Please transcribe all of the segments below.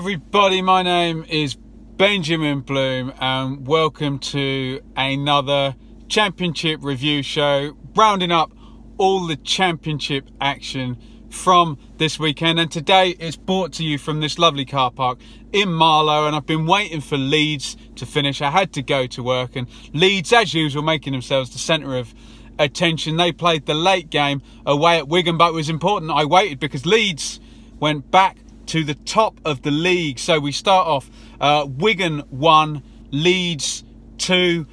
everybody, my name is Benjamin Bloom and welcome to another championship review show, rounding up all the championship action from this weekend. And today it's brought to you from this lovely car park in Marlow, and I've been waiting for Leeds to finish. I had to go to work, and Leeds, as usual, making themselves the centre of attention. They played the late game away at Wigan, but it was important I waited because Leeds went back to the top of the league. So we start off Wigan 1, Leeds 2.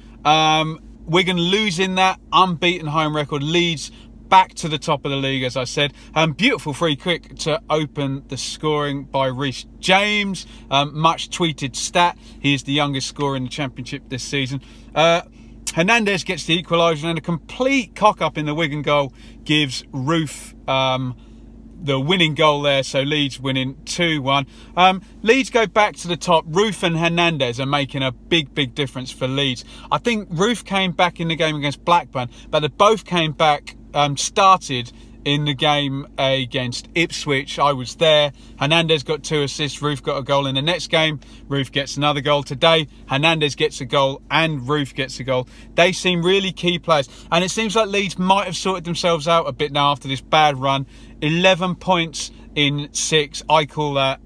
Wigan losing that unbeaten home record. Leeds back to the top of the league, as I said. Beautiful free kick to open the scoring by Reece James. Much tweeted stat. He is the youngest scorer in the championship this season. Hernandez gets the equaliser, and a complete cock-up in the Wigan goal gives Roof the winning goal there, so Leeds winning 2-1. Leeds go back to the top. Roof and Hernandez are making a big difference for Leeds. I think Roof came back in the game against Blackburn, but they both came back, started in the game against Ipswich. I was there. Hernandez got 2 assists. Roof got a goal in the next game. Roof gets another goal today. Hernandez gets a goal and Roof gets a goal. They seem really key players, and it seems like Leeds might have sorted themselves out a bit now after this bad run. 11 points in 6. I call that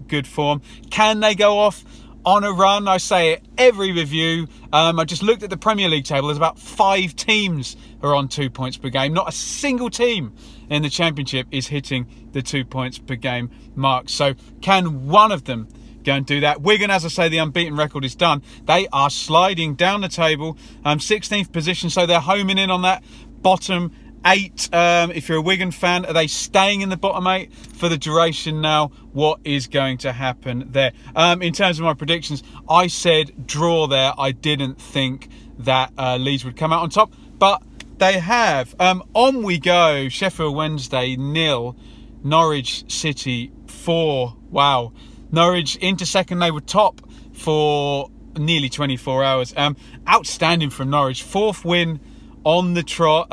good form. Can they go off on a run? I say it every review. I just looked at the Premier League table. There's about 5 teams who are on 2 points per game. Not a single team in the Championship is hitting the 2 points per game mark. So can one of them go and do that? Wigan, as I say, the unbeaten record is done. They are sliding down the table, 16th position, so they're homing in on that bottom 8. If you're a Wigan fan, are they staying in the bottom 8 for the duration now? What is going to happen there? In terms of my predictions, I said draw there. I didn't think that Leeds would come out on top, but they have. On we go. Sheffield Wednesday 0, Norwich City 4. Wow. Norwich into second. They were top for nearly 24 hours. Outstanding from Norwich. 4th win on the trot.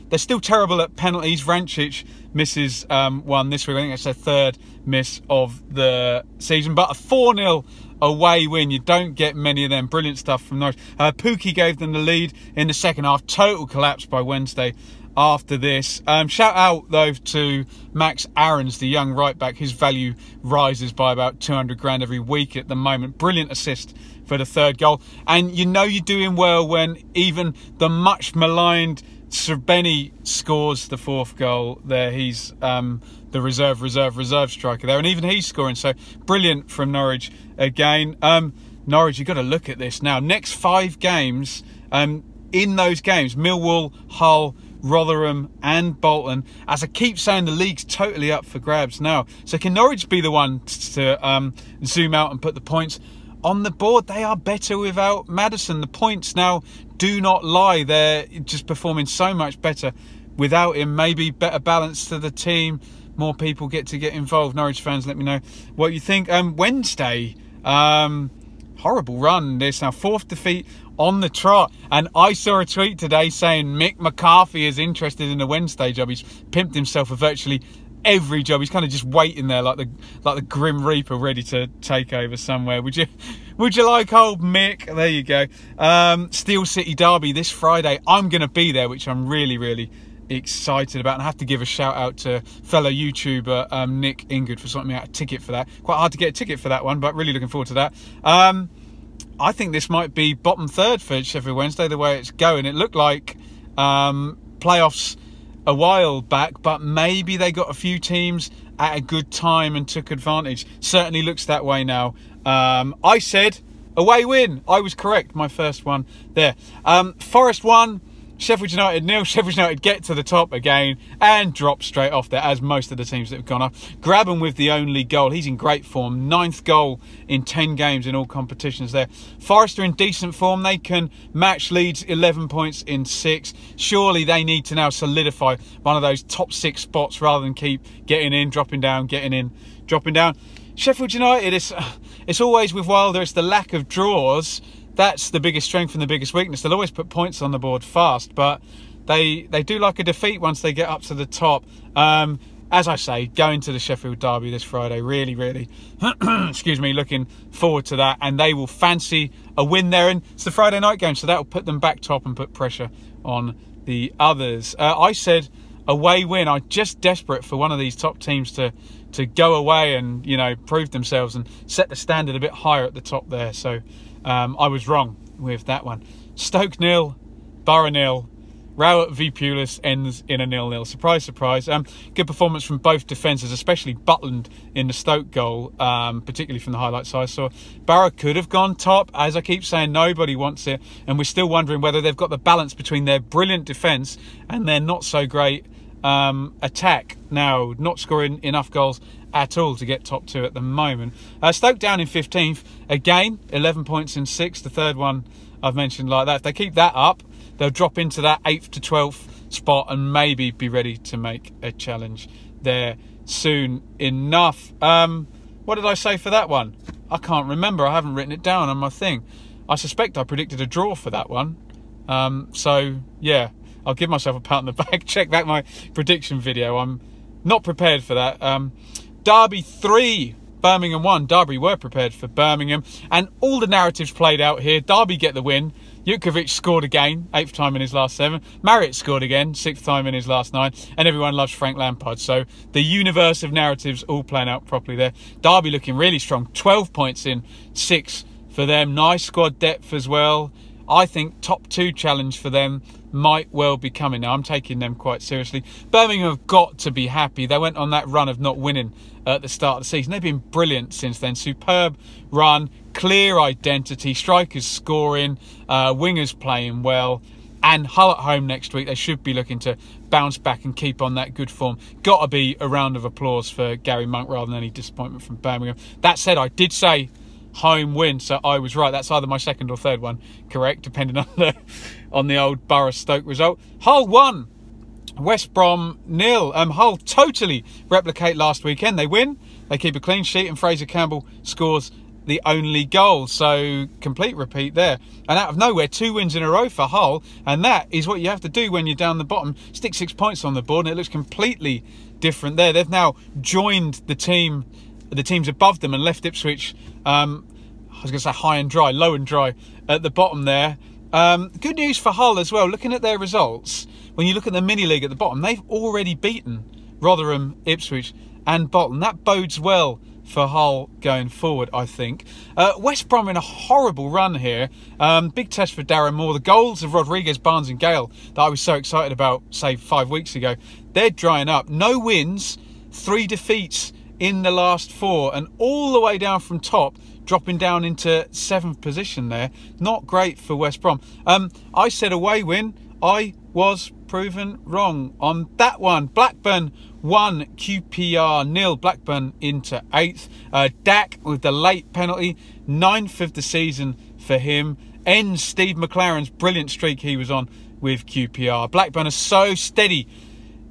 They're still terrible at penalties. Rancic misses one this week. I think that's their 3rd miss of the season. But a 4-0 away win. You don't get many of them. Brilliant stuff from Norwich. Pookie gave them the lead in the second half. Total collapse by Wednesday after this. Shout out, though, to Max Aarons, the young right-back. His value rises by about 200 grand every week at the moment. Brilliant assist for the 3rd goal. And you know you're doing well when even the much maligned Sir Benny scores the 4th goal there. He's the reserve striker there, and even he's scoring. So brilliant from Norwich again. Norwich, you've got to look at this now. Next 5 games, in those games, Millwall, Hull, Rotherham and Bolton. As I keep saying, the league's totally up for grabs now. So can Norwich be the one to zoom out and put the points on the board? They are better without Maddison. The points now do not lie. They're just performing so much better without him. Maybe better balance to the team. More people get involved. Norwich fans, let me know what you think. Wednesday, horrible run. This now 4th defeat on the trot. And I saw a tweet today saying Mick McCarthy is interested in the Wednesday job. He's pimped himself for virtually every job. He's kind of just waiting there like the Grim Reaper, ready to take over somewhere. Would you like old Mick? There you go. Steel City Derby this Friday. I'm going to be there, which I'm really excited about. And I have to give a shout out to fellow YouTuber Nick Ingrid for sorting me out a ticket for that. Quite hard to get a ticket for that one, but really looking forward to that. I think this might be bottom 3rd for Sheffield Wednesday, the way it's going. It looked like playoffs a while back, but maybe they got a few teams at a good time and took advantage. Certainly looks that way now. I said away win. I was correct. My first one there. Forest 1, Sheffield United 0. Sheffield United get to the top again and drop straight off there, as most of the teams that have gone up. Grabban with the only goal. He's in great form. 9th goal in 10 games in all competitions there. Forest are in decent form. They can match Leeds 11 points in 6. Surely they need to now solidify one of those top 6 spots rather than keep getting in, dropping down, getting in, dropping down. Sheffield United, it's always with Wilder, it's the lack of draws. That's the biggest strength and the biggest weakness. They'll always put points on the board fast, but they do like a defeat once they get up to the top. as I say, going to the Sheffield Derby this Friday, really, excuse me, looking forward to that. And they will fancy a win there. And it's the Friday night game, so that will put them back top and put pressure on the others. I said away win. I'm just desperate for one of these top teams to go away and, you know, prove themselves and set the standard a bit higher at the top there. So I was wrong with that one. Stoke 0, Borough 0. Row at V Pulis ends in a 0-0. Surprise, surprise. Good performance from both defences, especially Butland in the Stoke goal, particularly from the highlights I saw. Borough could have gone top. As I keep saying, nobody wants it. And we're still wondering whether they've got the balance between their brilliant defence and their not so great attack. Now, not scoring enough goals at all to get top 2 at the moment. Stoke down in 15th. Again, 11 points in 6th. The third one I've mentioned like that. If they keep that up, they'll drop into that 8th to 12th spot and maybe be ready to make a challenge there soon enough. What did I say for that one? I can't remember. I haven't written it down on my thing. I suspect I predicted a draw for that one. So, yeah, I'll give myself a pat on the back. Check back my prediction video. I'm not prepared for that. Derby 3, Birmingham 1. Derby were prepared for Birmingham. And all the narratives played out here. Derby get the win. Jutkiewicz scored again, 8th time in his last 7. Marriott scored again, 6th time in his last 9. And everyone loves Frank Lampard. So the universe of narratives all playing out properly there. Derby looking really strong. 12 points in 6 for them. Nice squad depth as well. I think top 2 challenge for them might well be coming now. I'm taking them quite seriously. Birmingham have got to be happy. They went on that run of not winning at the start of the season. They've been brilliant since then. Superb run, clear identity, strikers scoring, wingers playing well. And Hull at home next week. They should be looking to bounce back and keep on that good form. Got to be a round of applause for Gary Monk rather than any disappointment from Birmingham. That said, I did say home win, so I was right. That's either my second or third one correct, depending on the old Borough Stoke result. Hull 1, West Brom 0. Hull totally replicate last weekend. They win, they keep a clean sheet, and Fraser Campbell scores the only goal. So complete repeat there. And out of nowhere, 2 wins in a row for Hull, and that is what you have to do when you're down the bottom. Stick 6 points on the board, and it looks completely different there. They've now joined the teams above them and left Ipswich, I was going to say high and dry, low and dry at the bottom there. Good news for Hull as well. Looking at their results, when you look at the mini-league at the bottom, they've already beaten Rotherham, Ipswich and Bolton. That bodes well for Hull going forward, I think. West Brom in a horrible run here. Big test for Darren Moore. The goals of Rodriguez, Barnes and Gale that I was so excited about, say, 5 weeks ago, they're drying up. No wins, 3 defeats in the last 4, and all the way down from top, dropping down into 7th position there. Not great for West Brom. I said away win. I was proven wrong on that one. Blackburn 1, QPR 0. Blackburn into 8th. Dak with the late penalty, 9th of the season for him. Ends Steve McLaren's brilliant streak he was on with QPR. Blackburn are so steady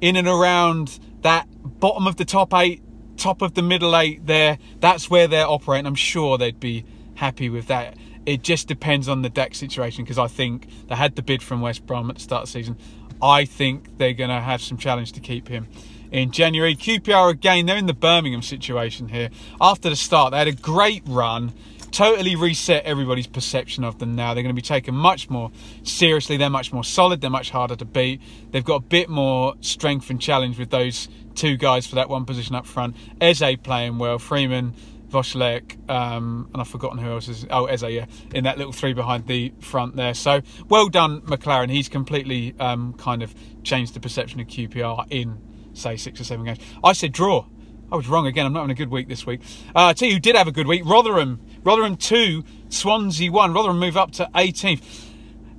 in and around that bottom of the top 8, top of the middle 8 there. That's where they're operating. I'm sure they'd be happy with that. It just depends on the Dak situation, because I think they had the bid from West Brom at the start of the season. I think they're going to have some challenge to keep him in January. QPR again, they're in the Birmingham situation here. After the start, they had a great run, totally reset everybody's perception of them now. They're going to be taken much more seriously. They're much more solid. They're much harder to beat. They've got a bit more strength and challenge with those 2 guys for that one position up front. Eze playing well. Freeman, Voslek, and I've forgotten who else is. Oh, Eze, yeah, in that little 3 behind the front there. So well done, McLaren. He's completely kind of changed the perception of QPR in, say, 6 or 7 games. I said draw. I was wrong again. I'm not having a good week this week. I tell you who did have a good week. Rotherham 2, Swansea 1. Rotherham move up to 18th.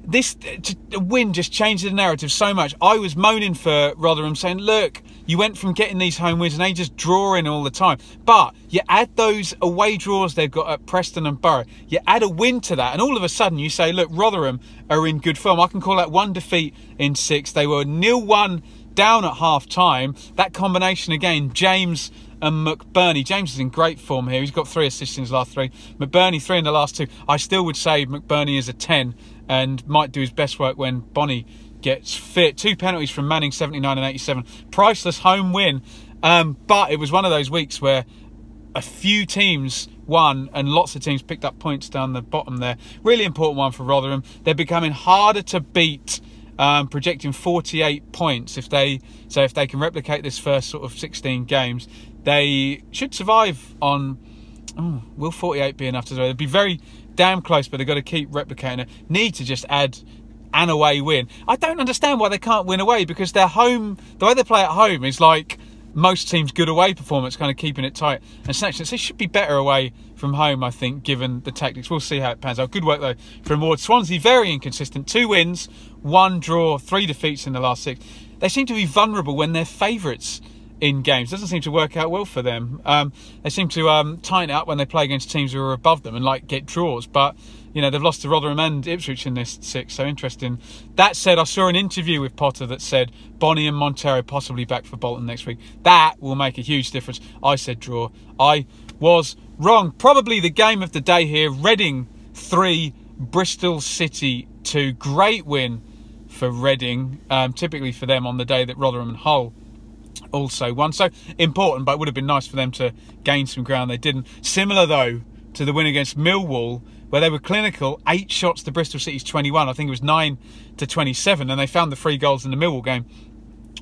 This win just changed the narrative so much. I was moaning for Rotherham, saying, look, you went from getting these home wins and they just draw in all the time. But you add those away draws they've got at Preston and Borough. You add a win to that, and all of a sudden you say, look, Rotherham are in good form. I can call that 1 defeat in 6. They were 0-1 down at half-time. That combination again, James and McBurney. James is in great form here. He's got 3 assists in his last 3. McBurney 3 in the last 2. I still would say McBurney is a 10 and might do his best work when Bonney gets fit. 2 penalties from Manning, 79 and 87. Priceless home win. But it was one of those weeks where a few teams won and lots of teams picked up points down the bottom there. Really important one for Rotherham. They're becoming harder to beat, projecting 48 points. If they can replicate this first sort of 16 games, they should survive on... Oh, will 48 be enough to survive? They'd be very damn close, but they've got to keep replicating it. Need to just add an away win. I don't understand why they can't win away, because their home, the way they play at home is like most teams' good away performance, kind of keeping it tight and snatching it. So they should be better away from home, I think, given the tactics. We'll see how it pans out. Good work, though, from Ward. Swansea, very inconsistent. 2 wins, 1 draw, 3 defeats in the last 6. They seem to be vulnerable when they're favourites in games. Doesn't seem to work out well for them. They seem to tighten it up when they play against teams who are above them and like get draws. But you know, they've lost to Rotherham and Ipswich in this 6, so interesting. That said, I saw an interview with Potter that said Bonnie and Montero possibly back for Bolton next week. That will make a huge difference. I said draw. I was wrong. Probably the game of the day here. Reading 3, Bristol City 2. Great win for Reading, typically for them on the day that Rotherham and Hull also won. So important, but it would have been nice for them to gain some ground. They didn't. Similar, though, to the win against Millwall, where they were clinical. 8 shots to Bristol City's 21. I think it was 9 to 27, and they found the 3 goals in the Millwall game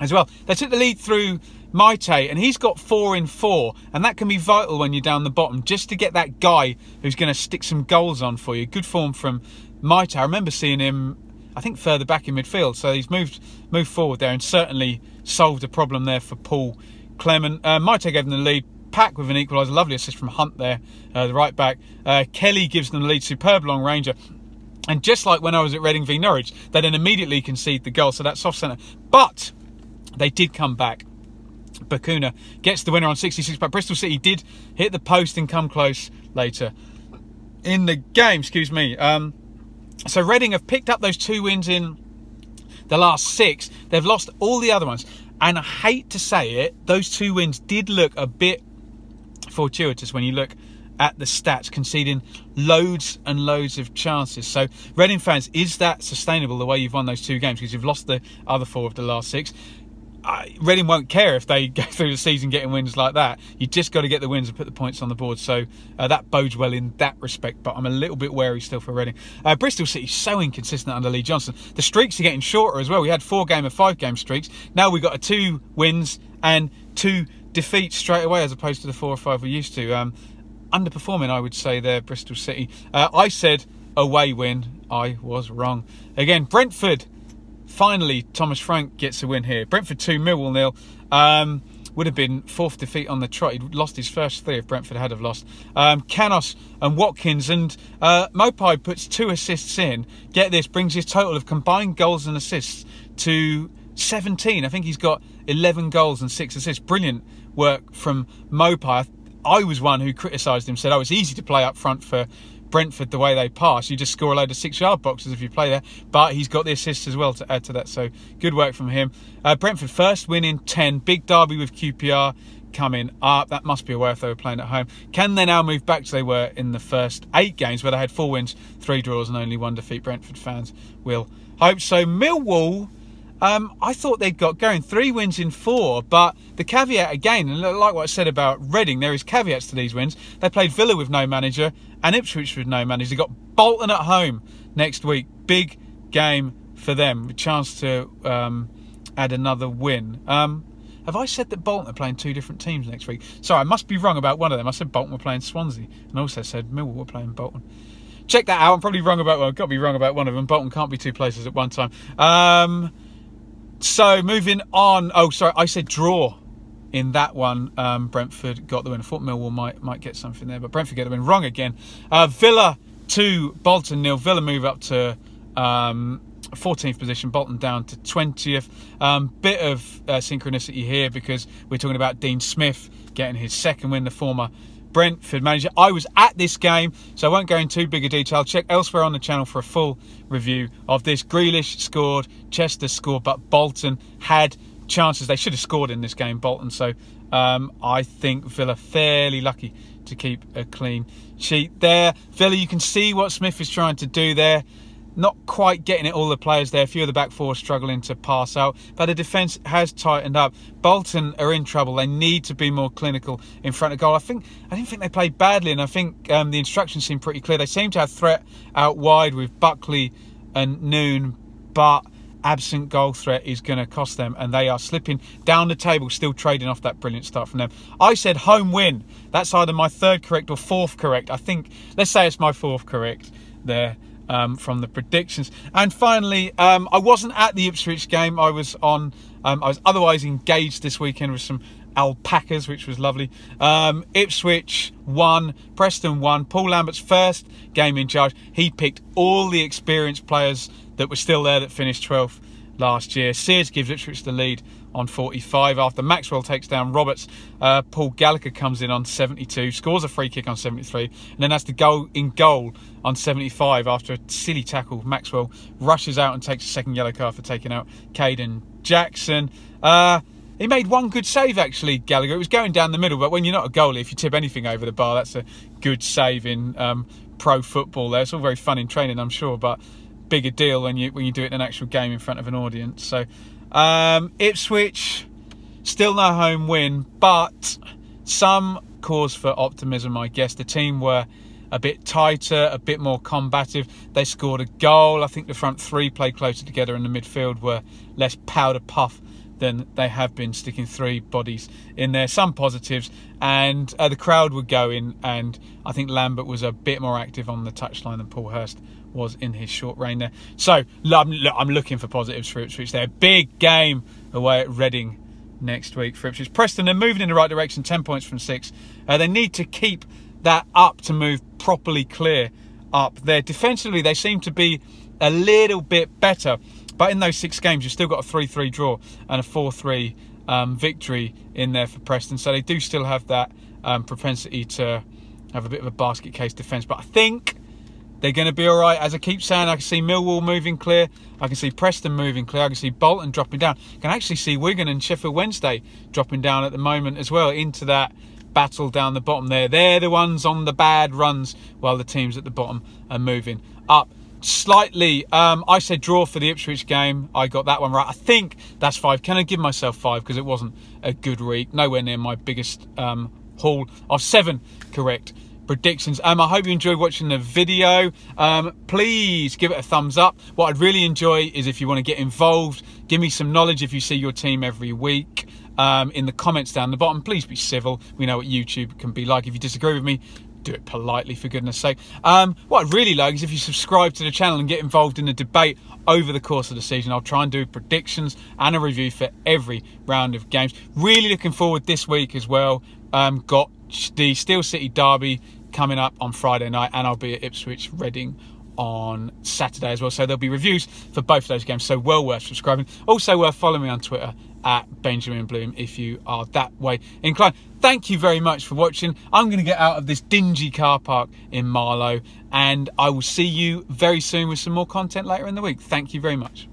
as well. They took the lead through Maite, and he's got 4 in 4, and that can be vital when you're down the bottom, just to get that guy who's going to stick some goals on for you. Good form from Maite. I remember seeing him, I think, further back in midfield, so he's moved forward there and certainly solved a problem there for Paul Clement. Maite gave them the lead. Pack with an equaliser. Lovely assist from Hunt there, the right back. Kelly gives them the lead. Superb long ranger. And just like when I was at Reading v Norwich, they then immediately concede the goal. So that's off centre. But they did come back. Bakuna gets the winner on 66. But Bristol City did hit the post and come close later in the game. Excuse me. So Reading have picked up those 2 wins in the last 6. They've lost all the other ones. And I hate to say it, those 2 wins did look a bit fortuitous when you look at the stats, conceding loads and loads of chances. So Reading fans, is that sustainable, the way you've won those 2 games, because you've lost the other 4 of the last 6? Reading won't care if they go through the season getting wins like that. You just got to get the wins and put the points on the board. So that bodes well in that respect, but I'm a little bit wary still for Reading. Bristol City, so inconsistent under Lee Johnson. The streaks are getting shorter as well. We had 4-game and 5-game streaks. Now we've got a 2 wins and 2 defeats straight away, as opposed to the 4 or 5 we used to. Underperforming, I would say, there, Bristol City. I said away win. I was wrong. Again, Brentford. Finally, Thomas Frank gets a win here. Brentford 2, Millwall 0. Would have been 4th defeat on the trot. He'd lost his first 3 if Brentford had have lost. Canos and Watkins, and Mopai puts 2 assists in. Get this, brings his total of combined goals and assists to 17. I think he's got 11 goals and 6 assists. Brilliant work from Mopai. I was one who criticised him, said, oh, it's easy to play up front for Brentford the way they pass. You just score a load of 6-yard boxes if you play there. But he's got the assists as well to add to that. So good work from him. Brentford first win in 10. Big derby with QPR coming up. That must be aware if they were playing at home. Can they now move back to they were in the first 8 games, where they had 4 wins, 3 draws and only 1 defeat? Brentford fans will hope so. Millwall, I thought they'd got going. 3 wins in 4, but the caveat again, and like what I said about Reading, there is caveats to these wins. They played Villa with no manager and Ipswich with no manager. They got Bolton at home next week. Big game for them. A chance to add another win. Have I said that Bolton are playing 2 different teams next week? Sorry, I must be wrong about one of them. I said Bolton were playing Swansea, and also said Millwall were playing Bolton. Check that out. I'm probably wrong about, well, I've got to be wrong about one of them. Bolton can't be 2 places at one time. So moving on. Oh, sorry, I said draw in that one. Brentford got the win. I thought Millwall might get something there, but Brentford get the win. Wrong again. Villa 2, Bolton 0. Villa move up to 14th position. Bolton down to 20th. Bit of synchronicity here, because we're talking about Dean Smith getting his 2nd win, the former Brentford manager. I was at this game, so I won't go into too big a detail. Check elsewhere on the channel for a full review of this. Grealish scored, Chester scored, but Bolton had chances. They should have scored in this game, Bolton. So I think Villa fairly lucky to keep a clean sheet there. Villa, you can see what Smith is trying to do there. not quite getting it all the players there. A few of the back four struggling to pass out, but the defence has tightened up. Bolton are in trouble. They need to be more clinical in front of goal. I didn't think they played badly, and I think the instructions seem pretty clear. They seem to have threat out wide with Buckley and Noon, but absent goal threat is going to cost them, and they are slipping down the table, still trading off that brilliant start from them. I said home win. That's either my third correct or fourth correct. I think, let's say it's my fourth correct there. From the predictions. And finally, I wasn't at the Ipswich game. I was otherwise engaged this weekend with some alpacas, which was lovely. Ipswich won, Preston won. Paul Lambert's first game in charge. He picked all the experienced players that were still there that finished 12th last year. Sears gives Ipswich the lead on 45 after Maxwell takes down Roberts. Paul Gallagher comes in on 72, scores a free kick on 73, and then has to go in goal on 75 after a silly tackle. Maxwell rushes out and takes a second yellow card for taking out Caden Jackson. He made one good save, actually, Gallagher. It was going down the middle, but when you're not a goalie, if you tip anything over the bar, that's a good save in pro football there. It's all very fun in training, I'm sure, but bigger deal when you do it in an actual game in front of an audience. So Ipswich, still no home win, but some cause for optimism, I guess. The team were a bit tighter, a bit more combative. They scored a goal. I think the front three played closer together, and the midfield were less powder puff than they have been, sticking three bodies in there. Some positives, and the crowd were going, and I think Lambert was a bit more active on the touchline than Paul Hurst was in his short reign there. So I'm looking for positives for Ipswich there. Big game away at Reading next week for Ipswich. Preston, they're moving in the right direction, 10 points from 6. They need to keep that up to move properly clear up there. Defensively, they seem to be a little bit better, but in those 6 games, you've still got a 3-3 draw and a 4-3 victory in there for Preston. So they do still have that propensity to have a bit of a basket case defence. But I think they're going to be all right. As I keep saying, I can see Millwall moving clear. I can see Preston moving clear. I can see Bolton dropping down. I can actually see Wigan and Sheffield Wednesday dropping down at the moment as well into that battle down the bottom there. They're the ones on the bad runs while the teams at the bottom are moving up slightly. I said draw for the Ipswich game. I got that one right. I think that's 5. Can I give myself 5 because it wasn't a good week? Nowhere near my biggest haul of 7 correct predictions. I hope you enjoyed watching the video. Please give it a thumbs up. What I'd really enjoy is if you want to get involved, give me some knowledge if you see your team every week. In the comments down the bottom, please be civil. We know what YouTube can be like. If you disagree with me, do it politely, for goodness sake. What I'd really like is if you subscribe to the channel and get involved in the debate over the course of the season. I'll try and do predictions and a review for every round of games. Really looking forward this week as well. Got the Steel City derby coming up on Friday night, and I'll be at Ipswich Reading on Saturday as well. So there'll be reviews for both of those games, so well worth subscribing. Also worth following me on Twitter at Benjamin Bloom if you are that way inclined. Thank you very much for watching. I'm going to get out of this dingy car park in Marlow, and I will see you very soon with some more content later in the week. Thank you very much.